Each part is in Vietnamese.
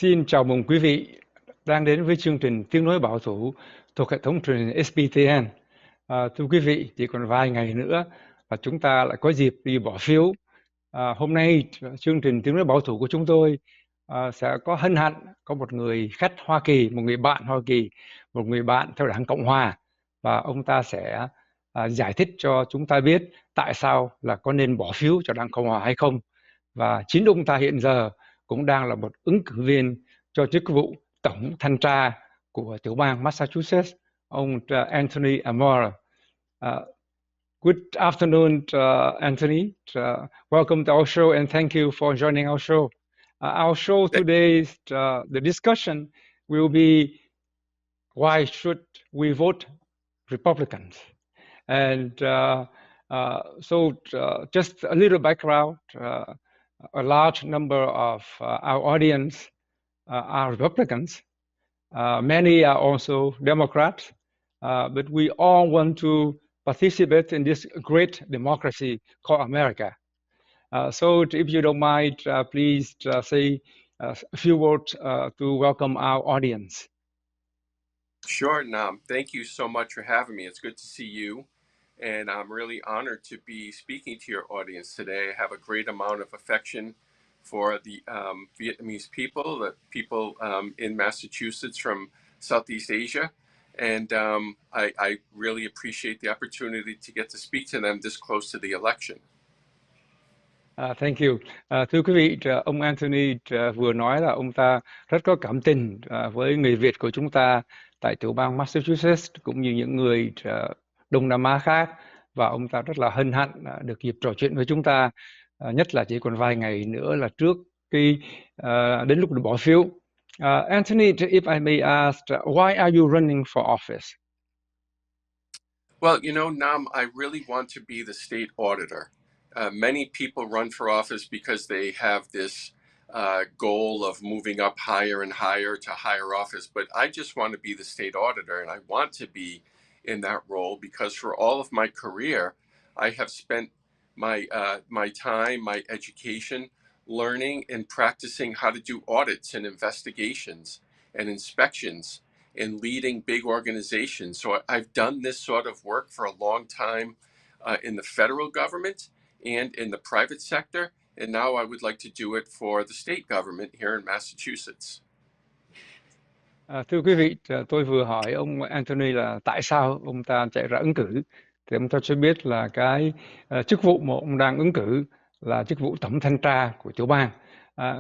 Xin chào mừng quý vị đang đến với chương trình Tiếng nói bảo thủ thuộc hệ thống truyền hình SBTN. Thưa quý vị, chỉ còn vài ngày nữa là chúng ta lại có dịp đi bỏ phiếu. Hôm nay chương trình Tiếng nói bảo thủ của chúng tôi sẽ có hân hạnh có một người khách Hoa Kỳ, một người bạn Hoa Kỳ, một người bạn theo đảng Cộng Hòa, và ông ta sẽ giải thích cho chúng ta biết tại sao là có nên bỏ phiếu cho đảng Cộng Hòa hay không. Và chính ông ta hiện giờ cũng đang là một ứng cử viên cho chức vụ tổng thanh tra của tiểu bang Massachusetts, ông Anthony Amore. Good afternoon, Anthony. Welcome to our show and thank you for joining our show. Our show today, the discussion will be why should we vote Republicans? And just a little background. A large number of our audience are Republicans. Many are also Democrats, but we all want to participate in this great democracy called America. So if you don't mind, please say a few words to welcome our audience. Sure, Nam. Thank you so much for having me. It's good to see you. And I'm really honored to be speaking to your audience today. I have a great amount of affection for the Vietnamese people, the people in Massachusetts from Southeast Asia. And I really appreciate the opportunity to get to speak to them this close to the election. Thank you. Thưa quý vị, ông Anthony vừa nói là ông ta rất có cảm tình với người Việt của chúng ta tại tiểu bang Massachusetts cũng như những người Đông Nam Á khác, và ông ta rất là hân hạnh được dịp trò chuyện với chúng ta, nhất là chỉ còn vài ngày nữa là trước khi đến lúc bỏ phiếu. Anthony, if I may ask, why are you running for office? Well, you know, Nam, I really want to be the state auditor. Many people run for office because they have this goal of moving up higher and higher to higher office, but I just want to be the state auditor, and I want to be in that role because for all of my career, I have spent my time, my education, learning and practicing how to do audits and investigations and inspections and leading big organizations. So I've done this sort of work for a long time in the federal government and in the private sector, and now I would like to do it for the state government here in Massachusetts. Thưa quý vị, tôi vừa hỏi ông Anthony là tại sao ông ta chạy ra ứng cử, thì ông ta cho biết là cái chức vụ mà ông đang ứng cử là chức vụ tổng thanh tra của tiểu bang.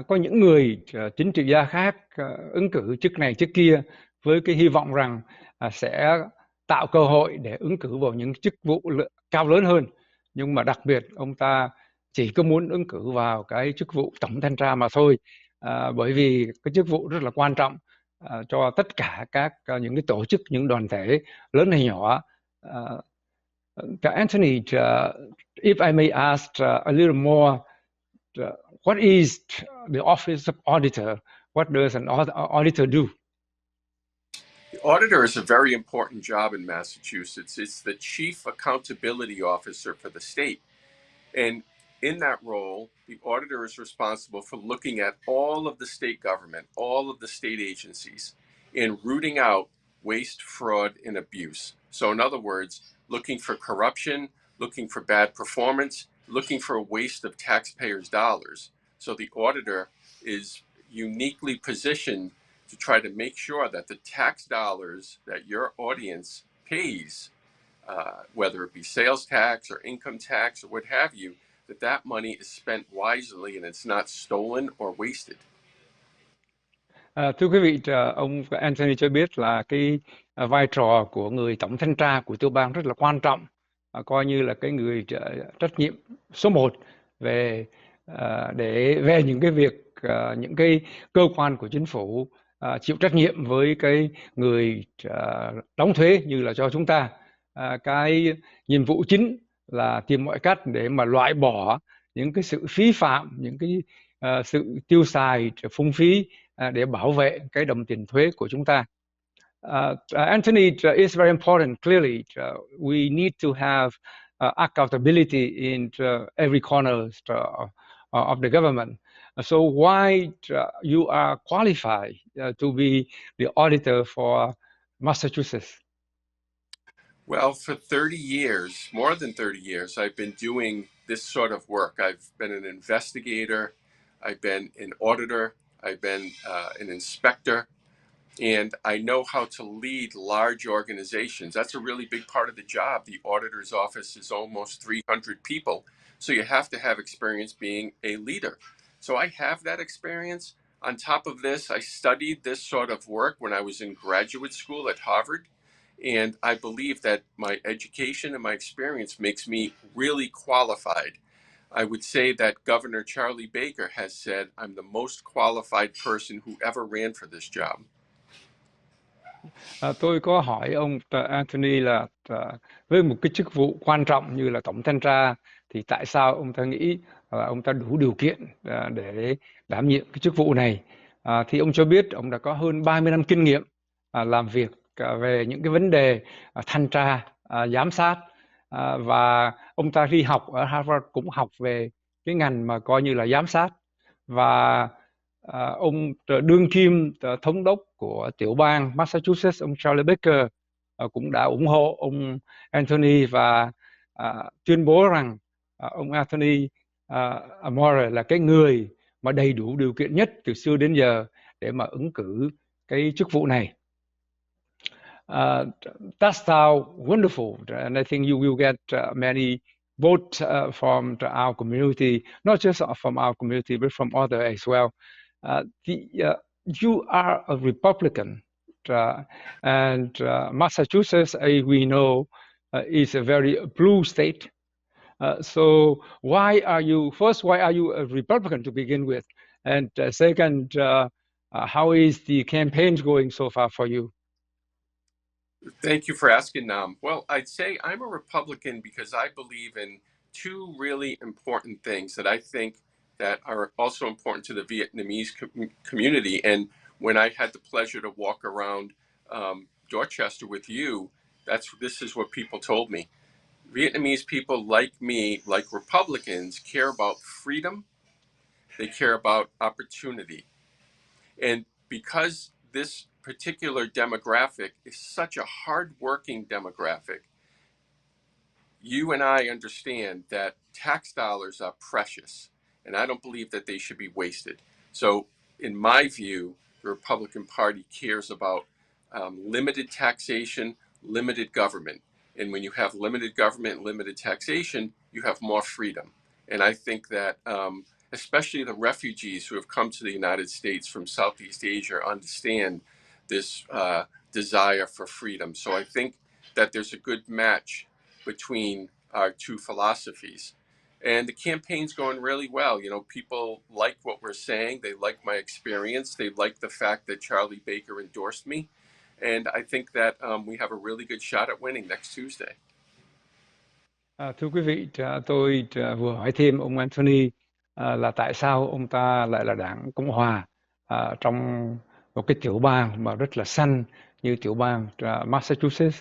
Có những người chính trị gia khác ứng cử chức này chức kia với cái hy vọng rằng sẽ tạo cơ hội để ứng cử vào những chức vụ cao lớn hơn, nhưng mà đặc biệt ông ta chỉ có muốn ứng cử vào cái chức vụ tổng thanh tra mà thôi, bởi vì cái chức vụ rất là quan trọng cho tất cả các những cái tổ chức, những đoàn thể lớn hay nhỏ. Anthony, if I may ask a little more, what is the office of auditor? What does an auditor do? The auditor is a very important job in Massachusetts. It's the chief accountability officer for the state. And in that role, the auditor is responsible for looking at all of the state government, all of the state agencies, and rooting out waste, fraud, and abuse. So in other words, looking for corruption, looking for bad performance, looking for a waste of taxpayers' dollars. So the auditor is uniquely positioned to try to make sure that the tax dollars that your audience pays, whether it be sales tax or income tax or what have you, that money is spent wisely and it's not stolen or wasted. Thưa quý vị, ông Anthony cho biết là cái vai trò của người tổng thanh tra của tiểu bang rất là quan trọng, coi như là cái người trách nhiệm số 1 về những cái việc, những cái cơ quan của chính phủ chịu trách nhiệm với cái người đóng thuế như là cho chúng ta. Cái nhiệm vụ chính là tìm mọi cách để mà loại bỏ những cái sự phí phạm, những cái sự tiêu xài phung phí để bảo vệ cái đồng tiền thuế của chúng ta. Anthony, it's very important. Clearly, we need to have accountability in every corner of the government. So why you are qualified to be the auditor for Massachusetts? Well, for 30 years, more than 30 years, I've been doing this sort of work. I've been an investigator, I've been an auditor, I've been an inspector, and I know how to lead large organizations. That's a really big part of the job. The auditor's office is almost 300 people, so you have to have experience being a leader. So I have that experience. On top of this, I studied this sort of work when I was in graduate school at Harvard. And I believe that my education and my experience makes me really qualified. I would say that Governor Charlie Baker has said I'm the most qualified person who ever ran for this job. Tôi có hỏi ông Anthony là với một cái chức vụ quan trọng như là tổng thanh tra thì tại sao ông ta nghĩ là ông ta đủ điều kiện để đảm nhiệm cái chức vụ này? Thì ông cho biết ông đã có hơn 30 năm kinh nghiệm làm việc về những cái vấn đề thanh tra, giám sát, và ông ta đi học ở Harvard cũng học về cái ngành mà coi như là giám sát, và ông đương kim thống đốc của tiểu bang Massachusetts, ông Charlie Baker cũng đã ủng hộ ông Anthony và tuyên bố rằng ông Anthony Amore là cái người mà đầy đủ điều kiện nhất từ xưa đến giờ để mà ứng cử cái chức vụ này. That sounds wonderful, and I think you will get many votes from our community, not just from our community, but from others as well. You are a Republican, and Massachusetts, as we know, is a very blue state. So why are you a Republican to begin with? And second, how is the campaign going so far for you? Thank you for asking, Nam. Well, I'd say I'm a Republican because I believe in two really important things that I think that are also important to the Vietnamese community. And when I had the pleasure to walk around Dorchester with you, this is what people told me. Vietnamese people like me, like Republicans, care about freedom. They care about opportunity. And because this particular demographic is such a hardworking demographic, you and I understand that tax dollars are precious, and I don't believe that they should be wasted. So, in my view, the Republican Party cares about limited taxation, limited government. And when you have limited government, limited taxation, you have more freedom. And I think that especially the refugees who have come to the United States from Southeast Asia understand this desire for freedom. So I think that there's a good match between our two philosophies. And the campaign's going really well. You know, people like what we're saying. They like my experience. They like the fact that Charlie Baker endorsed me. And I think that we have a really good shot at winning next Tuesday. Thưa quý vị, tôi vừa hỏi thêm ông Anthony là tại sao ông ta lại là đảng Cộng Hòa trong một cái tiểu bang mà rất là xanh như tiểu bang Massachusetts.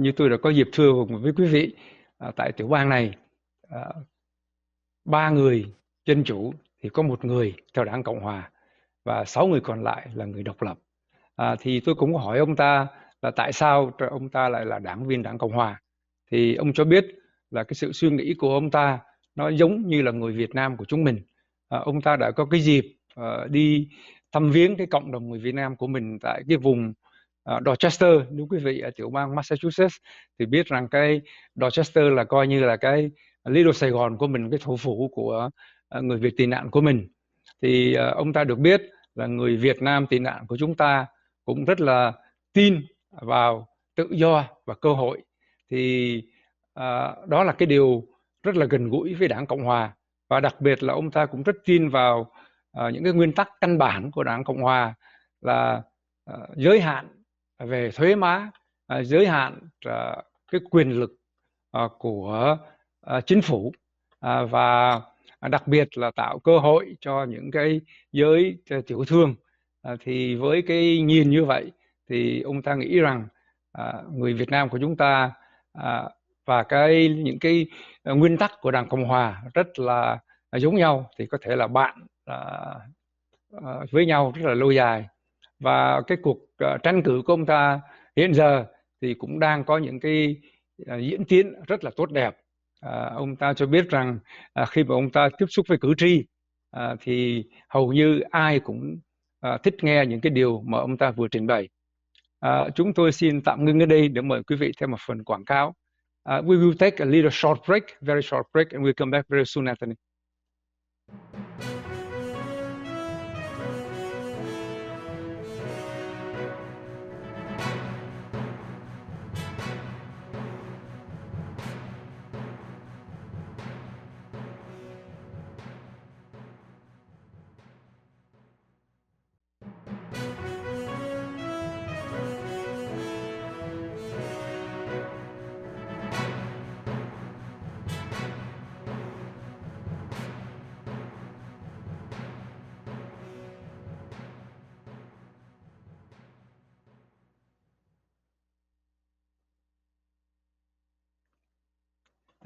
Như tôi đã có dịp thưa với quý vị, tại tiểu bang này 3 người dân chủ thì có 1 người theo đảng Cộng Hòa và 6 người còn lại là người độc lập. Thì tôi cũng hỏi ông ta là tại sao ông ta lại là đảng viên đảng Cộng Hòa. Thì ông cho biết là cái sự suy nghĩ của ông ta nó giống như là người Việt Nam của chúng mình. Ông ta đã có cái dịp đi thăm viếng cái cộng đồng người Việt Nam của mình tại cái vùng Dorchester. Nếu quý vị ở tiểu bang Massachusetts thì biết rằng cái Dorchester là coi như là cái Little Sài Gòn của mình, cái thủ phủ của người Việt tị nạn của mình. Thì ông ta được biết là người Việt Nam tị nạn của chúng ta cũng rất là tin vào tự do và cơ hội. Thì đó là cái điều rất là gần gũi với đảng Cộng Hòa, và đặc biệt là ông ta cũng rất tin vào những cái nguyên tắc căn bản của đảng Cộng Hòa là giới hạn về thuế má, giới hạn cái quyền lực của chính phủ, và đặc biệt là tạo cơ hội cho những cái giới tiểu thương. Thì với cái nhìn như vậy thì ông ta nghĩ rằng người Việt Nam của chúng ta và những cái nguyên tắc của đảng Cộng Hòa rất là giống nhau, thì có thể là bạn với nhau rất là lâu dài. Và cái cuộc tranh cử của ông ta hiện giờ thì cũng đang có những cái diễn tiến rất là tốt đẹp. Ông ta cho biết rằng khi mà ông ta tiếp xúc với cử tri thì hầu như ai cũng thích nghe những cái điều mà ông ta vừa trình bày. Chúng tôi xin tạm ngưng ở đây để mời quý vị theo một phần quảng cáo. We will take a little short break, very short break, and we'll come back very soon, Anthony.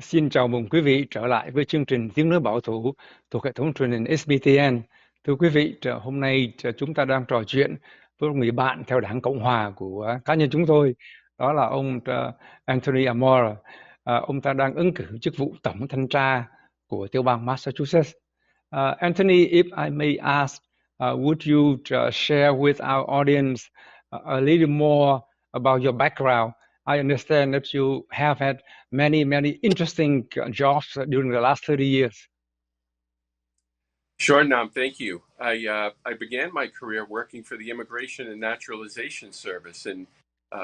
Xin chào mừng quý vị trở lại với chương trình Tiếng nói bảo thủ thuộc hệ thống truyền hình SBTN. Thưa quý vị, hôm nay chúng ta đang trò chuyện với một người bạn theo đảng Cộng Hòa của cá nhân chúng tôi, đó là ông Anthony Amore. Ông ta đang ứng cử chức vụ tổng thanh tra của tiểu bang Massachusetts. Anthony, if I may ask, would you share with our audience a little more about your background? I understand that you have had many interesting jobs during the last 30 years. Sure, Nam, thank you. I began my career working for the Immigration and Naturalization Service, and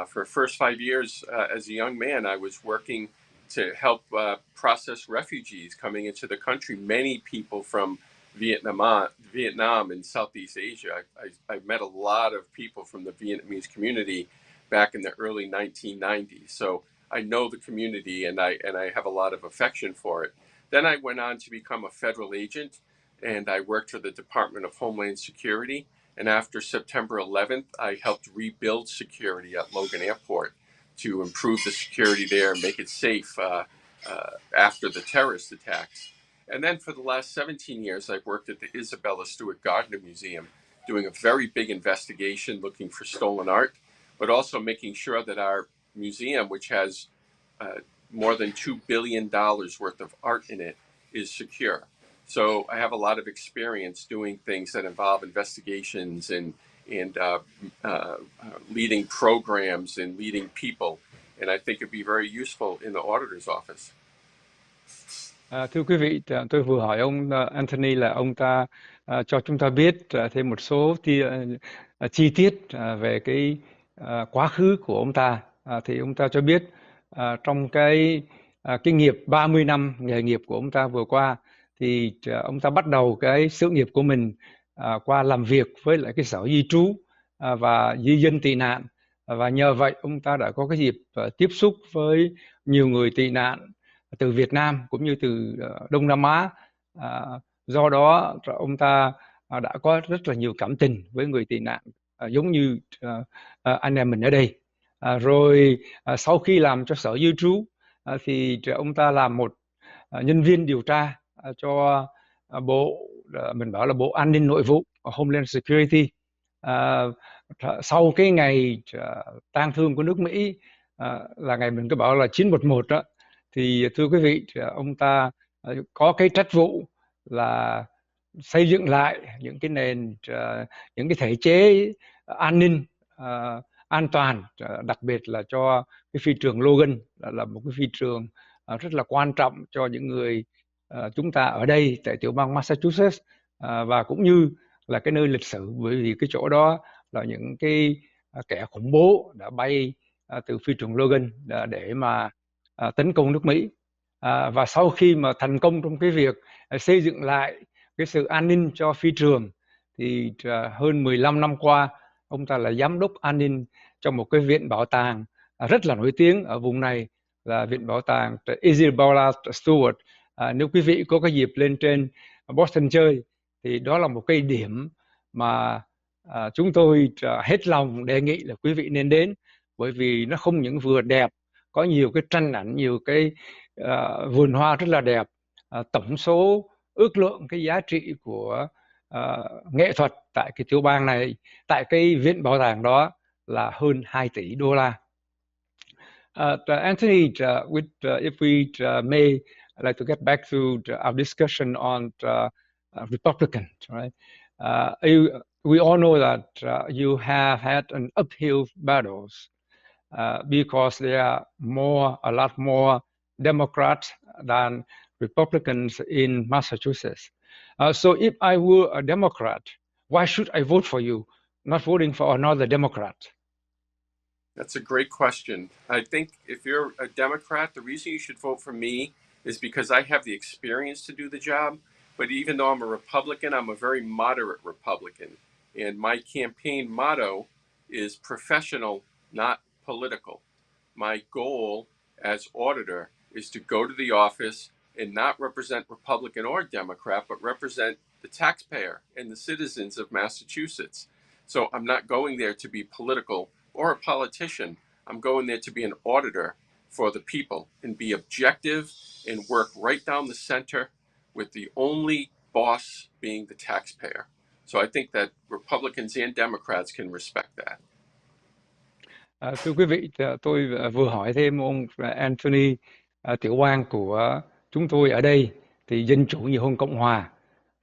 for the first 5 years as a young man, I was working to help process refugees coming into the country, many people from Vietnam and Southeast Asia. I met a lot of people from the Vietnamese community back in the early 1990s, so I know the community and I have a lot of affection for it. Then I went on to become a federal agent, and I worked for the Department of Homeland Security. And after September 11th, I helped rebuild security at Logan Airport to improve the security there and make it safe after the terrorist attacks. And then for the last 17 years, I've worked at the Isabella Stewart Gardner Museum, doing a very big investigation looking for stolen art, but also making sure that our museum, which has more than $2 billion worth of art in it, is secure. So I have a lot of experience doing things that involve investigations and leading programs and leading people. And I think it'd be very useful in the auditor's office. Thưa quý vị, tôi vừa hỏi ông Anthony là ông ta cho chúng ta biết thêm một số chi tiết về cái quá khứ của ông ta. Thì ông ta cho biết trong cái nghiệp 30 năm nghề nghiệp của ông ta vừa qua, thì ông ta bắt đầu cái sự nghiệp của mình qua làm việc với lại cái sở di trú và di dân tị nạn, và nhờ vậy ông ta đã có cái dịp tiếp xúc với nhiều người tị nạn từ Việt Nam cũng như từ Đông Nam Á. Do đó ông ta đã có rất là nhiều cảm tình với người tị nạn, giống như anh em mình ở đây. Rồi sau khi làm cho sở di trú thì ông ta làm một nhân viên điều tra cho bộ, mình bảo là Bộ An ninh Nội vụ, Homeland Security. Sau cái ngày tang thương của nước Mỹ là ngày mình có bảo là 9/11 đó, thì thưa quý vị, ông ta có cái trách vụ là xây dựng lại những cái những cái thể chế an ninh an toàn, đặc biệt là cho cái phi trường Logan, là một cái phi trường rất là quan trọng cho những người chúng ta ở đây tại tiểu bang Massachusetts, và cũng như là cái nơi lịch sử, bởi vì cái chỗ đó là những cái kẻ khủng bố đã bay từ phi trường Logan để mà tấn công nước Mỹ. Và sau khi mà thành công trong cái việc xây dựng lại cái sự an ninh cho phi trường, thì hơn 15 năm qua ông ta là giám đốc an ninh cho một cái viện bảo tàng rất là nổi tiếng ở vùng này, là viện bảo tàng Isabella Stewart. Nếu quý vị có cái dịp lên trên Boston chơi thì đó là một cái điểm mà chúng tôi hết lòng đề nghị là quý vị nên đến, bởi vì nó không những vừa đẹp, có nhiều cái tranh ảnh, nhiều cái vườn hoa rất là đẹp. Tổng số ước lượng cái giá trị của nghệ thuật tại cái tiểu bang này, tại cái viện bảo tàng đó là hơn 2 tỷ đô la. Anthony, if we may like to get back to our discussion on Republicans, right? We all know that you have had an uphill battles because there are a lot more Democrats than Republicans in Massachusetts. So if I were a Democrat, why should I vote for you, not voting for another Democrat? That's a great question. I think if you're a Democrat, the reason you should vote for me is because I have the experience to do the job. But even though I'm a Republican, I'm a very moderate Republican. And my campaign motto is professional, not political. My goal as auditor is to go to the office and not represent Republican or Democrat, but represent the taxpayer and the citizens of Massachusetts. So I'm not going there to be political or a politician. I'm going there to be an auditor for the people and be objective and work right down the center with the only boss being the taxpayer. So I think that Republicans and Democrats can respect that. Thưa quý vị, tôi vừa hỏi thêm ông Anthony, tiểu bang của chúng tôi ở đây thì dân chủ nhiều hơn Cộng Hòa.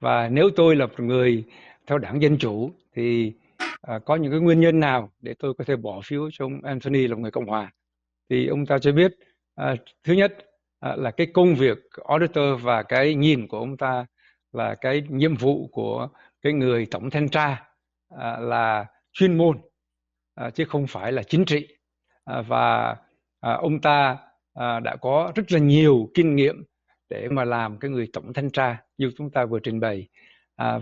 Và nếu tôi là một người theo đảng Dân Chủ thì có những cái nguyên nhân nào để tôi có thể bỏ phiếu cho ông Anthony là một người Cộng Hòa? Thì ông ta cho biết, thứ nhất là cái công việc auditor và cái nhìn của ông ta là cái nhiệm vụ của cái người tổng thanh tra là chuyên môn chứ không phải là chính trị. Và ông ta đã có rất là nhiều kinh nghiệm để mà làm cái người tổng thanh tra như chúng ta vừa trình bày.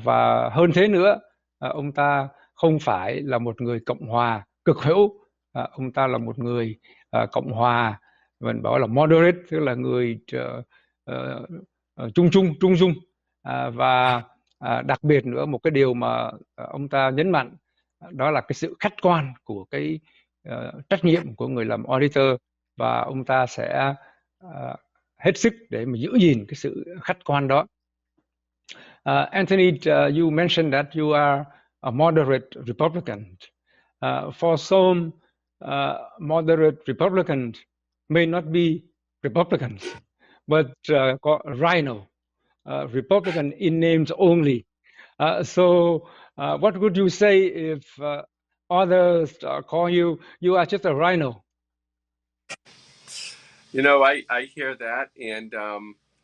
Và hơn thế nữa, ông ta không phải là một người Cộng Hòa cực hữu, ông ta là một người Cộng Hòa mình bảo là moderate, tức là người trung dung. Và đặc biệt nữa, một cái điều mà ông ta nhấn mạnh đó là cái sự khách quan của cái trách nhiệm của người làm auditor, và ông ta sẽ hết sức để mà giữ gìn cái sự khách quan đó. Anthony, you mentioned that you are a moderate Republican. For some, moderate Republicans may not be Republicans, but rhino, Republican in names only. So what would you say if others call you are just a rhino? You know, I hear that, and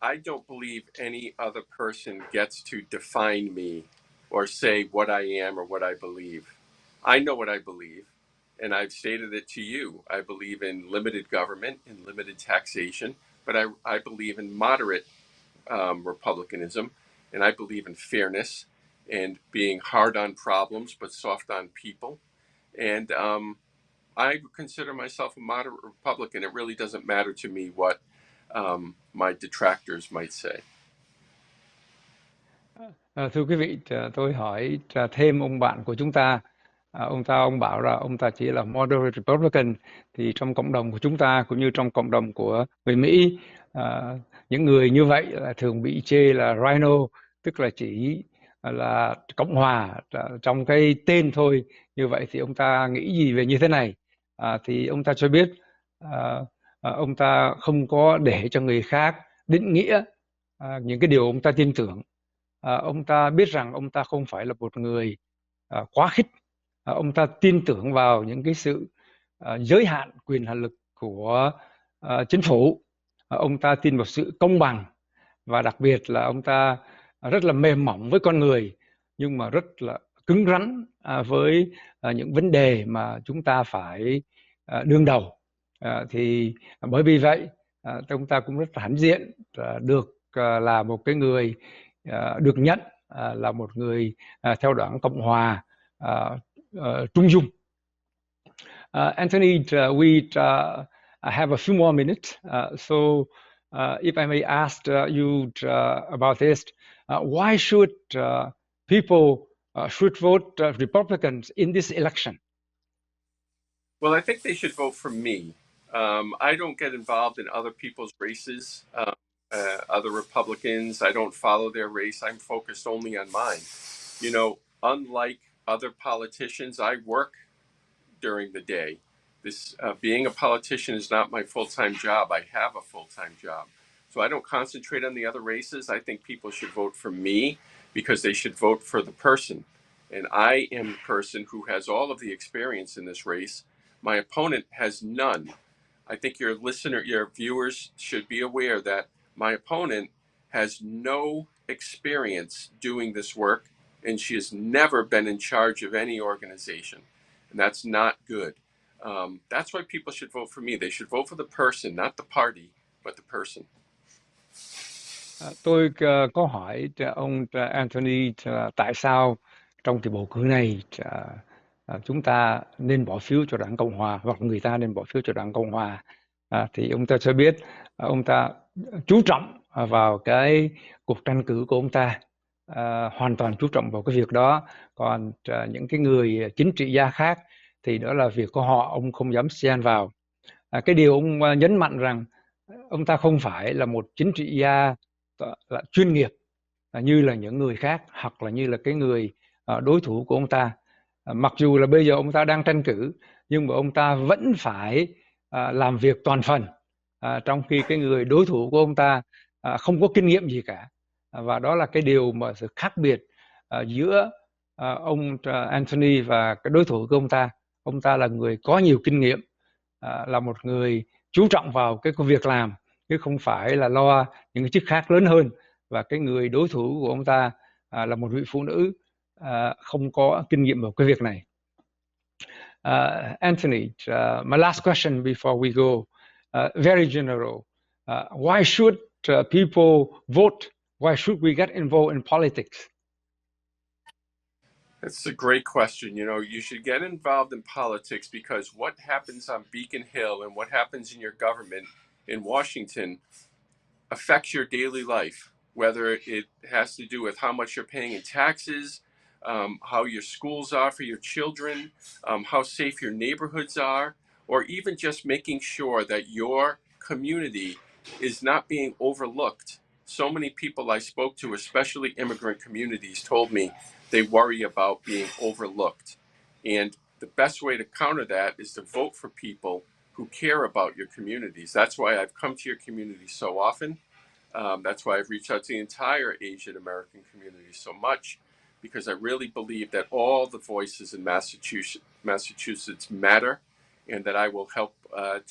I don't believe any other person gets to define me or say what I am or what I believe. I know what I believe, and I've stated it to you. I believe in limited government and limited taxation, but I believe in moderate republicanism, and I believe in fairness and being hard on problems but soft on people. And I consider myself a moderate Republican. It really doesn't matter to me what my detractors might say. Thưa quý vị, tôi hỏi thêm ông bạn của chúng ta. Ông bảo là ông ta chỉ là moderate Republican. Thì trong cộng đồng của chúng ta cũng như trong cộng đồng của người Mỹ, những người như vậy là thường bị chê là rhino, tức là chỉ là Cộng Hòa trong cái tên thôi. Như vậy thì ông ta nghĩ gì về như thế này? Thì ông ta cho biết ông ta không có để cho người khác định nghĩa những cái điều ông ta tin tưởng. Ông ta biết rằng ông ta không phải là một người quá khích. Ông ta tin tưởng vào những cái sự giới hạn quyền hạn lực của chính phủ. Ông ta tin vào sự công bằng, và đặc biệt là ông ta rất là mềm mỏng với con người, nhưng mà rất là cứng rắn với những vấn đề mà chúng ta phải đương đầu. Thì bởi vì vậy ông ta cũng rất là hãnh diện được là một cái người được nhận là một người theo đảng Cộng Hòa trung dung. Anthony, we have a few more minutes, so if I may ask you about this, why should people should vote Republicans in this election? Well, I think they should vote for me. I don't get involved in other people's races, other Republicans. I don't follow their race. I'm focused only on mine. You know, unlike other politicians, I work during the day. This being a politician is not my full-time job. I have a full-time job. So I don't concentrate on the other races. I think people should vote for me because they should vote for the person. And I am the person who has all of the experience in this race. My opponent has none. I think your viewers should be aware that my opponent has no experience doing this work, and she has never been in charge of any organization. And that's not good. That's why people should vote for me. They should vote for the person, not the party, but the person. Tôi có hỏi ông Anthony tại sao trong kỳ bầu cử này chúng ta nên bỏ phiếu cho đảng Cộng Hòa hoặc người ta nên bỏ phiếu cho đảng Cộng Hòa. Thì ông ta cho biết ông ta chú trọng vào cái cuộc tranh cử của ông ta, hoàn toàn chú trọng vào cái việc đó. Còn những cái người chính trị gia khác thì đó là việc của họ, ông không dám xen vào. Cái điều ông nhấn mạnh rằng ông ta không phải là một chính trị gia là chuyên nghiệp như là những người khác hoặc là như là cái người đối thủ của ông ta. Mặc dù là bây giờ ông ta đang tranh cử nhưng mà ông ta vẫn phải làm việc toàn phần, trong khi cái người đối thủ của ông ta không có kinh nghiệm gì cả. Và đó là cái điều mà sự khác biệt giữa ông Anthony và cái đối thủ của ông ta. Ông ta là người có nhiều kinh nghiệm, là một người chú trọng vào cái công việc làm chứ không phải là lo những cái chức khác lớn hơn. Và cái người đối thủ của ông ta là một vị phụ nữ không có kinh nghiệm vào cái việc này. Anthony, my last question before we go, very general. Why should people vote? Why should we get involved in politics? That's a great question. You know, you should get involved in politics because what happens on Beacon Hill and what happens in your government in Washington affects your daily life, whether it has to do with how much you're paying in taxes, how your schools are for your children, how safe your neighborhoods are, or even just making sure that your community is not being overlooked. So many people I spoke to, especially immigrant communities, told me they worry about being overlooked. And the best way to counter that is to vote for people who care about your communities. That's why I've come to your community so often. That's why I've reached out to the entire Asian American community so much, because I really believe that all the voices in Massachusetts matter, and that I will help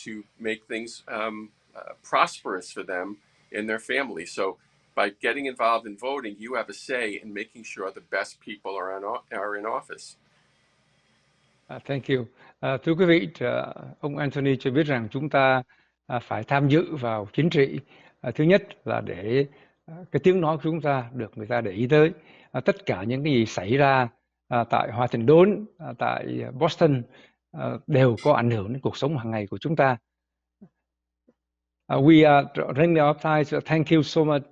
to make things prosperous for them and their families. So by getting involved in voting, you have a say in making sure the best people are in office. Thank you. Thưa quý vị, ông Anthony cho biết rằng chúng ta phải tham dự vào chính trị. Thứ nhất là để cái tiếng nói của chúng ta được người ta để ý tới. Tất cả những cái gì xảy ra tại Hoa Thịnh Đốn, tại Boston đều có ảnh hưởng đến cuộc sống hàng ngày của chúng ta. We are running out of time, so thank you so much,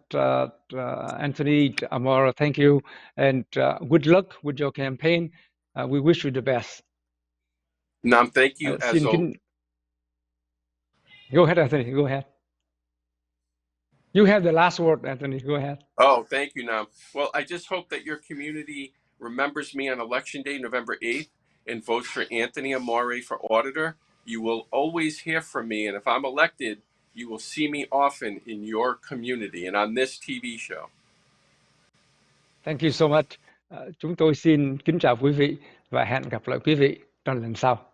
Anthony, Amara, thank you, and good luck with your campaign. We wish you the best. Nam, thank you. Go ahead, Anthony, go ahead. You have the last word, Anthony, go ahead. Oh, thank you, Nam. Well, I just hope that your community remembers me on Election Day, November 8th, and votes for Anthony Amore for auditor. You will always hear from me, and if I'm elected, you will see me often in your community and on this TV show. Thank you so much. Chúng tôi xin kính chào quý vị và hẹn gặp lại quý vị trong lần sau.